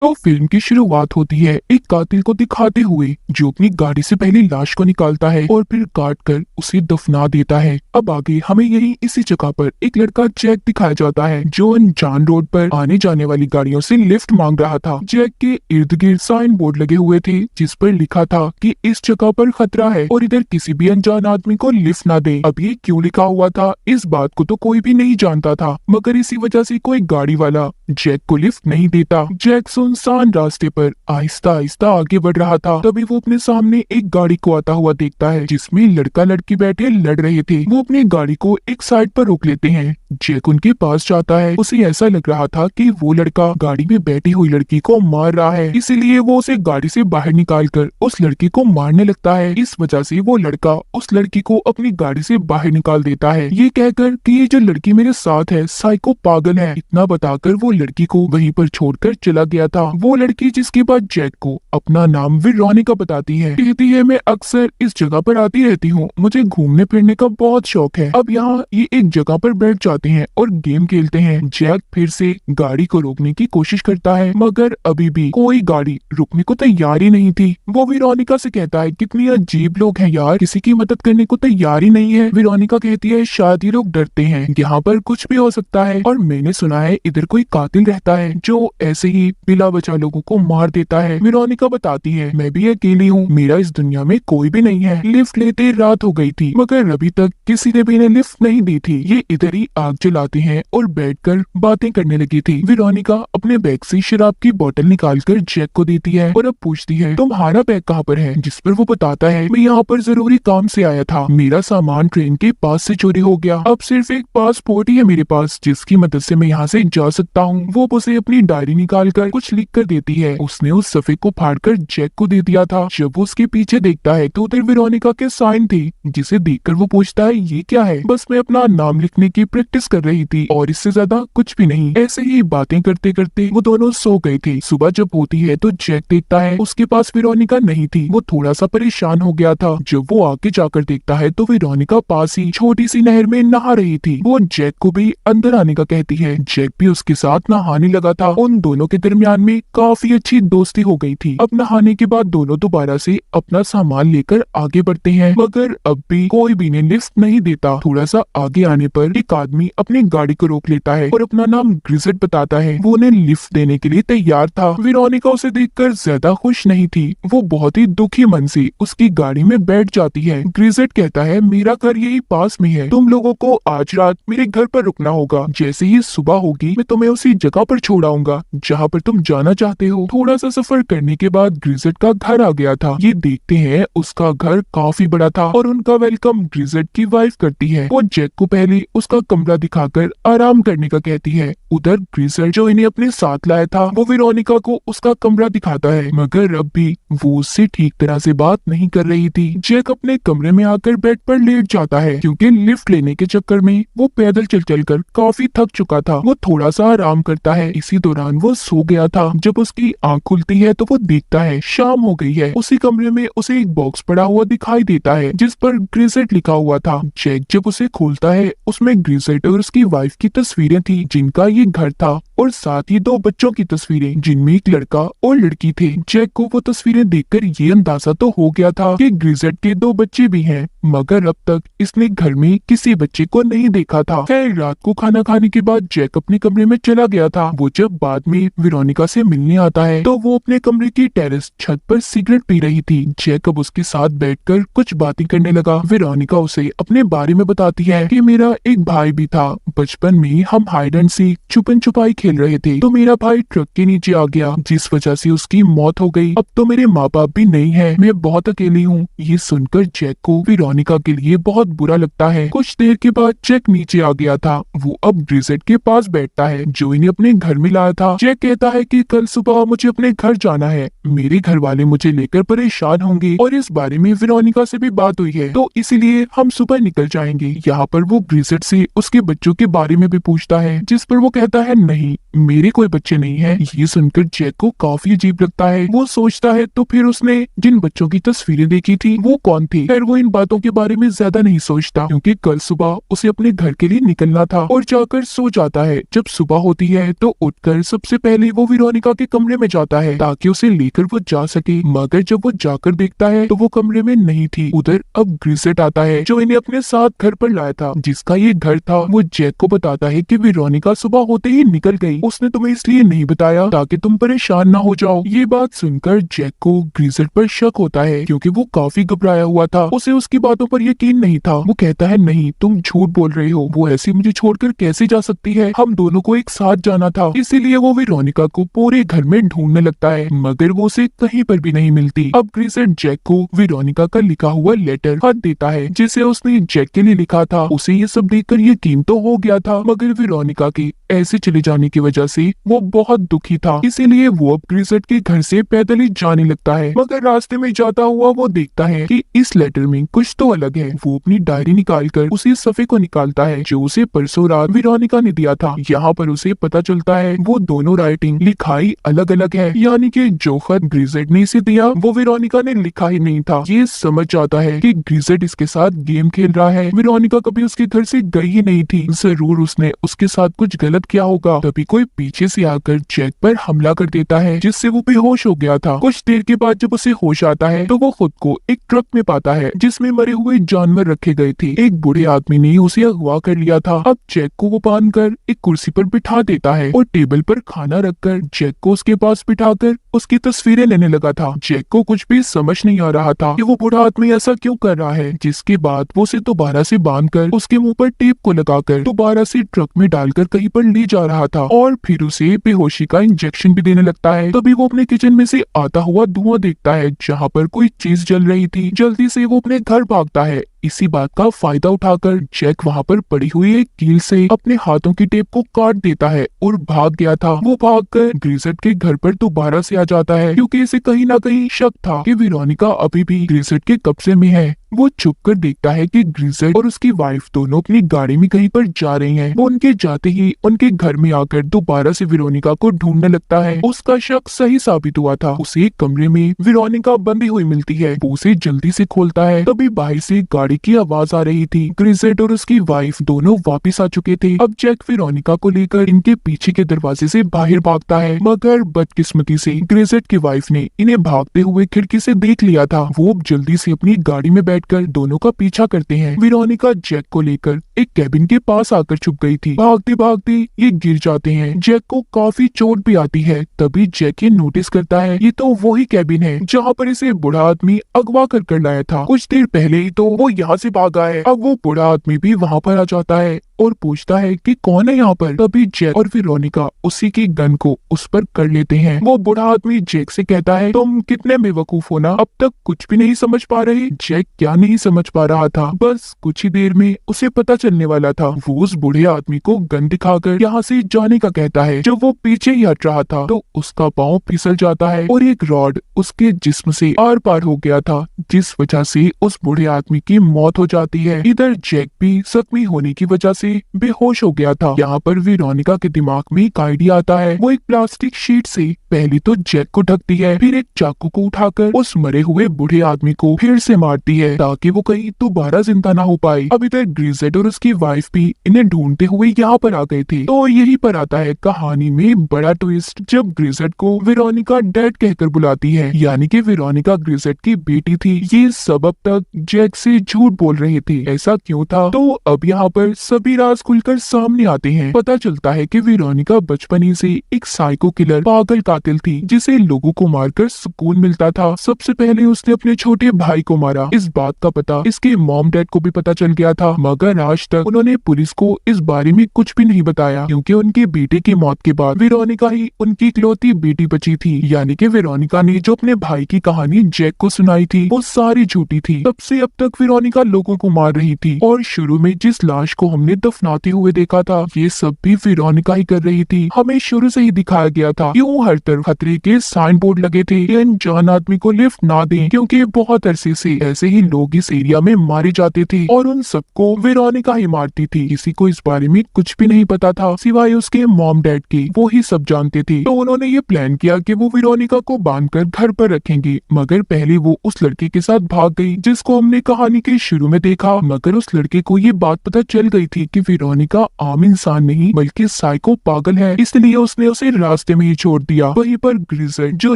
तो फिल्म की शुरुआत होती है एक कातिल को दिखाते हुए जो अपनी गाड़ी से पहले लाश को निकालता है और फिर काट कर उसे दफना देता है। अब आगे हमें यही इसी जगह पर एक लड़का जैक दिखाया जाता है जो अनजान रोड पर आने जाने वाली गाड़ियों से लिफ्ट मांग रहा था। जैक के इर्द गिर्द साइन बोर्ड लगे हुए थे जिस पर लिखा था कि इस जगह पर खतरा है और इधर किसी भी अनजान आदमी को लिफ्ट ना दे। अब ये क्यों लिखा हुआ था इस बात को तो कोई भी नहीं जानता था, मगर इसी वजह से कोई गाड़ी वाला जैक को लिफ्ट नहीं देता। जैक सुनसान रास्ते पर आहिस्ता आहिस्ता आगे बढ़ रहा था, तभी वो अपने सामने एक गाड़ी को आता हुआ देखता है जिसमें लड़का लड़की बैठे लड़ रहे थे। वो अपनी गाड़ी को एक साइड पर रोक लेते हैं। जैक उनके पास जाता है। उसे ऐसा लग रहा था कि वो लड़का गाड़ी में बैठी हुई लड़की को मार रहा है, इसीलिए वो उसे गाड़ी से बाहर निकाल कर उस लड़की को मारने लगता है। इस वजह से वो लड़का उस लड़की को अपनी गाड़ी से बाहर निकाल देता है, ये कहकर कि ये जो लड़की मेरे साथ है साइको पागल है। इतना बताकर वो लड़की को वहीं पर छोड़कर चला गया था। वो लड़की जिसके बाद जैक को अपना नाम वेरोनिका बताती है, कहती है मैं अक्सर इस जगह पर आती रहती हूँ, मुझे घूमने फिरने का बहुत शौक है। अब यहाँ ये एक जगह पर बैठ जाते हैं और गेम खेलते हैं। जैक फिर से गाड़ी को रोकने की कोशिश करता है मगर अभी भी कोई गाड़ी रुकने को तैयार ही नहीं थी। वो वेरोनिका से कहता है कितनी अजीब लोग हैं यार, किसी की मदद करने को तैयार ही नहीं है। वेरोनिका कहती है शायद ये लोग डरते हैं, यहाँ पर कुछ भी हो सकता है और मैंने सुना है इधर कोई कातिल रहता है जो ऐसे ही बिला वजह लोगों को मार देता है। वेरोनिका बताती है मैं भी अकेली हूँ, मेरा इस दुनिया में कोई भी नहीं है। लिफ्ट लेते रात हो गई थी मगर अभी तक किसी ने भी इन्हें लिफ्ट नहीं दी थी। ये इधर ही आग जलाते हैं और बैठकर बातें करने लगी थी। वेरोनिका अपने बैग से शराब की बोतल निकालकर जैक को देती है और अब पूछती है तुम्हारा बैग कहाँ पर है, जिस पर वो बताता है मैं यहाँ पर जरूरी काम से आया था, मेरा सामान ट्रेन के पास से चोरी हो गया, अब सिर्फ एक पासपोर्ट ही है मेरे पास जिसकी मदद से मैं यहाँ से जा सकता हूँ। वो उसे अपनी डायरी निकाल कर कुछ लिख कर देती है। उसने उस सफ़े को फाड़कर जैक को दे दिया था। जब वो उसके पीछे देखता है तो उधर वेरोनिका के साइन थे जिसे देखकर वो पूछता है ये क्या है। बस मैं अपना नाम लिखने की प्रैक्टिस कर रही थी और इससे ज्यादा कुछ भी नहीं। ऐसे ही बातें करते करते वो दोनों सो गए थे। सुबह जब होती है तो जैक देखता है उसके पास वेरोनिका नहीं थी। वो थोड़ा सा परेशान हो गया था। जब वो आगे जाकर देखता है तो वेरोनिका पास ही छोटी सी नहर में नहा रही थी। वो जैक को भी अंदर आने का कहती है। जैक भी उसके साथ नहाने लगा था। उन दोनों के दरमियान में काफी अच्छी दोस्ती हो गई थी। अब नहाने के बाद दोनों दोबारा से अपना सामान लेकर आगे बढ़ते हैं मगर अब भी कोई भी इन्हें लिफ्ट नहीं देता। थोड़ा सा आगे आने पर एक आदमी अपनी गाड़ी को रोक लेता है और अपना नाम ग्रिजेट बताता है। वो उन्हें लिफ्ट देने के लिए तैयार था। वेरोनिका उसे देखकर ज्यादा खुश नहीं थी। वो बहुत ही दुखी मन से उसकी गाड़ी में बैठ जाती है। ग्रिजेट कहता है मेरा घर यही पास में है, तुम लोगों को आज रात मेरे घर पर रुकना होगा। जैसे ही सुबह होगी मैं तुम्हें उसी जगह पर छोड़ आऊंगा जहाँ पर तुम जाना चाहते हो। थोड़ा सा सफर करने के बाद ग्रिजेट का घर आ गया था। ये देखते हैं उसका घर काफी बड़ा था और उनका वेलकम ग्रिजेट की वाइफ करती है। वो जैक को पहले उसका कमरा दिखाकर आराम करने का कहती है। उधर ग्रिजेट जो इन्हें अपने साथ लाया था वो वेरोनिका को उसका कमरा दिखाता है मगर अब भी वो उससे ठीक तरह से बात नहीं कर रही थी। जैक अपने कमरे में आकर बेड पर लेट जाता है क्योंकि लिफ्ट लेने के चक्कर में वो पैदल चल चल कर काफी थक चुका था। वो थोड़ा सा आराम करता है। इसी दौरान वो सो गया था। जब उसकी आंख खुलती है तो वो देखता है शाम हो गई है। उसी कमरे में उसे एक बॉक्स पड़ा हुआ दिखाई देता है जिस पर ग्रिजेट लिखा हुआ था। जैक जब उसे खोलता है उसमें ग्रिजेट और उसकी वाइफ की तस्वीरें थी जिनका ये घर था और साथ ही दो बच्चों की तस्वीरें जिनमें एक लड़का और लड़की थे। जैक को वो तस्वीरें देखकर ये अंदाजा तो हो गया था कि ग्रिजेट के दो बच्चे भी हैं मगर अब तक इसने घर में किसी बच्चे को नहीं देखा था। खैर रात को खाना खाने के बाद जैक अपने कमरे में चला गया था। वो जब बाद में वेरोनिका से मिलने आता है तो वो अपने कमरे की टेरेस छत पर सिगरेट पी रही थी। जैक अब उसके साथ बैठकर कुछ बातें करने लगा। वेरोनिका उसे अपने बारे में बताती है कि मेरा एक भाई भी था, बचपन में हम हाइड एंड सीक छुपन छुपाई खेल रहे थे तो मेरा भाई ट्रक के नीचे आ गया जिस वजह से उसकी मौत हो गई। अब तो मेरे माँ बाप भी नहीं है, मैं बहुत अकेली हूँ। ये सुनकर जैक को वेरोनिका के लिए बहुत बुरा लगता है। कुछ देर के बाद जैक नीचे आ गया था। वो अब ग्रिजेट के पास बैठता है जो इन्हें अपने घर में लाया था। जैक कहता है कि कल सुबह मुझे अपने घर जाना है, मेरे घर वाले मुझे लेकर परेशान होंगे और इस बारे में वेरोनिका से भी बात हुई है तो इसीलिए हम सुबह निकल जाएंगे। यहाँ पर वो ग्रिजेट से उसके बच्चों के बारे में भी पूछता है जिस पर वो कहता है नहीं, मेरे कोई बच्चे नहीं है। ये सुनकर जैक को काफी अजीब लगता है। वो सोचता है तो फिर उसने जिन बच्चों की तस्वीरें देखी थी वो कौन थी। खैर वो इन बातों के बारे में ज्यादा नहीं सोचता, क्योंकि कल सुबह उसे अपने घर के लिए निकलना था और जाकर सो जाता है। जब सुबह होती है तो उठकर सबसे पहले वो वेरोनिका के कमरे में जाता है ताकि उसे लेकर वो जा सके, मगर जब वो जाकर देखता है तो वो कमरे में नहीं थी। उधर अब ग्रिसेट आता है जो इन्हें अपने साथ घर पर लाया था, जिसका ये घर था। वो जैक को बताता है कि वेरोनिका सुबह होते ही निकल गई, उसने तुम्हें इसलिए नहीं बताया ताकि तुम परेशान ना हो जाओ। ये बात सुनकर जैक को ग्रिसेट पर शक होता है, क्योंकि वो काफी घबराया हुआ था। उसे उसकी बातों पर यकीन नहीं था। वो कहता है नहीं, तुम झूठ बोल रहे हो, वो ऐसी मुझे छोड़कर कैसे जा सकती है, हम दोनों को एक साथ जाना था। इसीलिए वो वेरोनिका को पूरे घर में ढूंढने लगता है, मगर वो उसे कहीं पर भी नहीं मिलती। अब ग्रिसेट जैक को वेरोनिका का लिखा हुआ लेटर खत देता है जिसे उसने जैक के लिए लिखा था। उसे ये सब देखकर यकीन तो हो गया था, मगर वेरोनिका की ऐसे चले जाने की वजह से वो बहुत दुखी था। इसीलिए वो अब ग्रिसेट के घर से पैदल ही जाने लगता है, मगर रास्ते में जाता हुआ वो देखता है कि इस लेटर में कुछ तो अलग है। वो अपनी डायरी निकालकर उसी सफ़े को निकालता है जो उसे परसों रात वेरोनिका ने दिया था। यहाँ पर उसे पता चलता है वो दोनों राइटिंग लिखाई अलग अलग है, यानी कि जो खत ग्रिसेट ने इसे दिया वो वेरोनिका ने लिखा ही नहीं था। ये समझ जाता है कि ग्रिसेट इसके साथ गेम खेल रहा है। वेरोनिका कभी उसके घर से गई ही नहीं थी, जरूर उसने उसके साथ कुछ गलत किया होगा। तभी कोई पीछे से आकर जैक पर हमला कर देता है, जिससे वो बेहोश हो गया था। कुछ देर के बाद जब उसे होश आता है तो वो खुद को एक ट्रक में पाता है जिसमें मरे हुए जानवर रखे गए थे। एक बूढ़े आदमी ने उसे अगवा कर लिया था। अब जैक को वो बांधकर एक कुर्सी पर बिठा देता है और टेबल पर खाना रखकर जैक को उसके पास बिठाकर उसकी तस्वीरें लेने लगा था। जैक को कुछ भी समझ नहीं आ रहा था कि वो बूढ़ा आदमी ऐसा क्यों कर रहा है। जिसके बाद वो उसे दोबारा से बांधकर उसके मुंह पर टेप को लगाकर दोबारा से ट्रक में डालकर कहीं पर ले जा रहा था और फिर उसे बेहोशी का इंजेक्शन भी देने लगता है। तभी वो अपने किचन में से आता हुआ धुआं देखता है जहाँ पर कोई चीज जल रही थी। जल्दी से वो अपने घर भागता है। इसी बात का फायदा उठाकर जैक वहाँ पर पड़ी हुई एक कील से अपने हाथों की टेप को काट देता है और भाग गया था। वो भागकर ग्रिसेट के घर पर दोबारा से आ जाता है, क्योंकि इसे कहीं ना कहीं शक था कि वेरोनिका अभी भी ग्रिसेट के कब्जे में है। वो छुप कर देखता है कि ग्रिसेट और उसकी वाइफ दोनों अपनी गाड़ी में कहीं पर जा रही हैं। वो उनके जाते ही उनके घर में आकर दोबारा से वेरोनिका को ढूंढने लगता है। उसका शक सही साबित हुआ था। उसे एक कमरे में वेरोनिका बंधी हुई मिलती है। वो उसे जल्दी से खोलता है, तभी बाहर से गाड़ी की आवाज आ रही थी। ग्रिसेट और उसकी वाइफ दोनों वापिस आ चुके थे। अब जैक वेरोनिका को लेकर इनके पीछे के दरवाजे से बाहर भागता है, मगर बदकिस्मती से ग्रिसेट की वाइफ ने इन्हें भागते हुए खिड़की से देख लिया था। वो अब जल्दी से अपनी गाड़ी में बैठकर दोनों का पीछा करते हैं। वेरोनिका जैक को लेकर एक कैबिन के पास आकर छुप गई थी। भागते भागते ये गिर जाते हैं। जैक को काफी चोट भी आती है। तभी जैक ये नोटिस करता है ये तो वही कैबिन है जहाँ पर इसे बूढ़ा आदमी अगवा कर लाया था। कुछ देर पहले ही तो वो यहाँ से भागा है। अब वो बूढ़ा आदमी भी वहाँ पर आ जाता है और पूछता है कि कौन है यहाँ पर। तभी जैक और वेरोनिका उसी की गन को उस पर कर लेते हैं। वो बूढ़ा आदमी जैक से कहता है तुम कितने बेवकूफ हो ना, अब तक कुछ भी नहीं समझ पा रहे। जैक क्या नहीं समझ पा रहा था, बस कुछ ही देर में उसे पता चलने वाला था। वो उस बूढ़े आदमी को गन दिखाकर यहाँ से जाने का कहता है। जब वो पीछे ही हट रहा था तो उसका पाँव फिसल जाता है और एक रॉड उसके जिस्म से आर पार हो गया था, जिस वजह से उस बूढ़े आदमी की मौत हो जाती है। इधर जैक भी जख्मी होने की वजह से बेहोश हो गया था। यहाँ पर वेरोनिका के दिमाग में एक आइडिया आता है। वो एक प्लास्टिक शीट से पहले तो जैक को ढकती है, फिर एक चाकू को उठाकर उस मरे हुए बूढ़े आदमी को फिर से मारती है ताकि वो कहीं दोबारा जिंदा ना हो पाए। अभी तक ग्रिसेट और उसकी वाइफ भी इन्हें ढूंढते हुए यहाँ पर आ गए थे। तो यही पर आता है कहानी में बड़ा ट्विस्ट, जब ग्रिसेट को वेरोनिका डैड कहकर बुलाती है, यानी कि वेरोनिका ग्रिसेट की बेटी थी। ये सब अब तक जैक से झूठ बोल रहे थे। ऐसा क्यों था? तो अब यहाँ पर सभी राज खुलकर सामने आते हैं। पता चलता है कि वेरोनिका बचपन ही से एक साइको किलर पागल कातिल थी, जिसे लोगों को मारकर सुकून मिलता था। सबसे पहले उसने अपने छोटे भाई को मारा। इस बात का पता इसके मॉम डैड को भी पता चल गया था, मगर आज तक उन्होंने पुलिस को इस बारे में कुछ भी नहीं बताया, क्योंकि उनके बेटे की मौत के बाद वेरोनिका ही उनकी इकलौती बेटी बची थी। यानी कि वेरोनिका ने जो अपने भाई की कहानी जैक को सुनाई थी वो सारी झूठी थी। तब से अब तक वेरोनिका वेरोनिका लोगों को मार रही थी और शुरू में जिस लाश को हमने दफनाते हुए देखा था ये सब भी वेरोनिका ही कर रही थी। हमें शुरू से ही दिखाया गया था क्यों हर तरफ खतरे के साइन बोर्ड लगे थे कि अनजान आदमी को लिफ्ट ना दें, क्योंकि बहुत अरसे से ऐसे ही लोग इस एरिया में मारे जाते थे और उन सबको वेरोनिका ही मारती थी। किसी को इस बारे में कुछ भी नहीं पता था सिवाय उसके मॉम डैड के, वो ही सब जानते थे। तो उन्होंने ये प्लान किया कि वो वेरोनिका को बांधकर घर पर रखेंगे, मगर पहले वो उस लड़के के साथ भाग गई जिसको हमने कहानी के शुरू में देखा। मगर उस लड़के को ये बात पता चल गई थी कि वेरोनिका आम इंसान नहीं बल्कि साइको पागल है, इसलिए उसने उसे रास्ते में ही छोड़ दिया। वहीं पर ग्रिजर्ड जो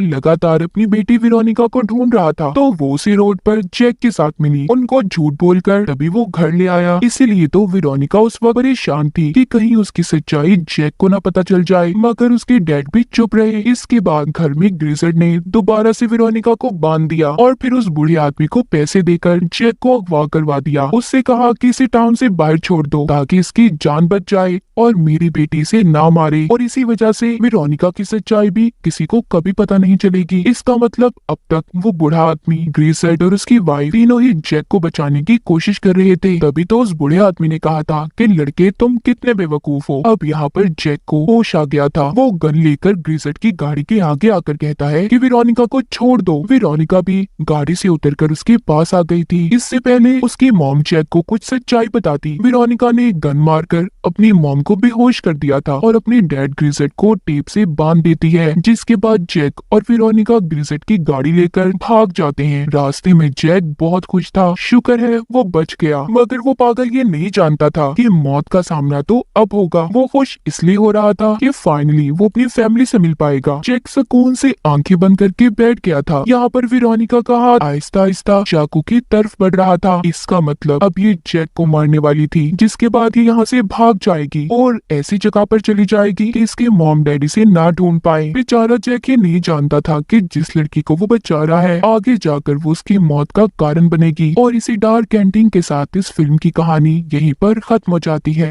लगातार अपनी बेटी वेरोनिका को ढूंढ रहा था तो वो उसे रोड पर जैक के साथ मिली, उनको झूठ बोलकर तभी वो घर ले आया। इसीलिए तो वेरोनिका उस वक्त परेशान थी कि कहीं उसकी सच्चाई जैक को न पता चल जाए, मगर उसके डैड भी चुप रहे। इसके बाद घर में ग्रिजर्ड ने दोबारा से वेरोनिका को बांध दिया और फिर उस बूढ़े आदमी को पैसे देकर जैक को अगवा करवा दिया। उससे कहा कि इसे टाउन से बाहर छोड़ दो ताकि इसकी जान बच जाए और मेरी बेटी से ना मारे, और इसी वजह से वेरोनिका की सच्चाई भी किसी को कभी पता नहीं चलेगी। इसका मतलब अब तक वो बूढ़ा आदमी, ग्रिजर्ड और उसकी वाइफ तीनों ही जैक को बचाने की कोशिश कर रहे थे। तभी तो उस बूढ़े आदमी ने कहा था कि लड़के तुम कितने बेवकूफ हो। अब यहाँ पर जैक को होश आ गया था। वो गन लेकर ग्रिजर्ड की गाड़ी के आगे आकर कहता है कि वेरोनिका को छोड़ दो। वेरोनिका भी गाड़ी से उतरकर उसके पास आ गई थी। इससे पहले उसकी मॉम जैक को कुछ सच्चाई बताती। वेरोनिका ने गन मारकर अपनी मॉम को बेहोश कर दिया था और अपने डैड ग्रिजर्ड को टेप से बांध देती है, जिसके बाद जैक और वेरोनिका ग्रिजर्ड की गाड़ी लेकर भाग जाते हैं। रास्ते में जैक बहुत खुश था, शुक्र है वो बच गया, मगर वो पागल ये नहीं जानता था कि मौत का सामना तो अब होगा। वो खुश इसलिए हो रहा था कि फाइनली वो अपनी फैमिली से मिल पाएगा। जैक सुकून से आंखें बंद करके बैठ गया था। यहाँ पर वेरोनिका का हाथ आहिस्ता आहिस्ता चाकू की तरफ बढ़ रहा था। इसका मतलब अब ये जैक को मारने वाली थी, जिसके बाद ये यहाँ से भाग जाएगी और ऐसी जगह पर चली जाएगी कि इसके मॉम डैडी से ना ढूंढ पाए। बेचारा जैक ये नहीं जानता था कि जिस लड़की को वो बचा रहा है आगे जाकर वो उसकी मौत का कारण बनेगी। और इसी डार्क एंडिंग के साथ इस फिल्म की कहानी यहीं पर खत्म हो जाती है।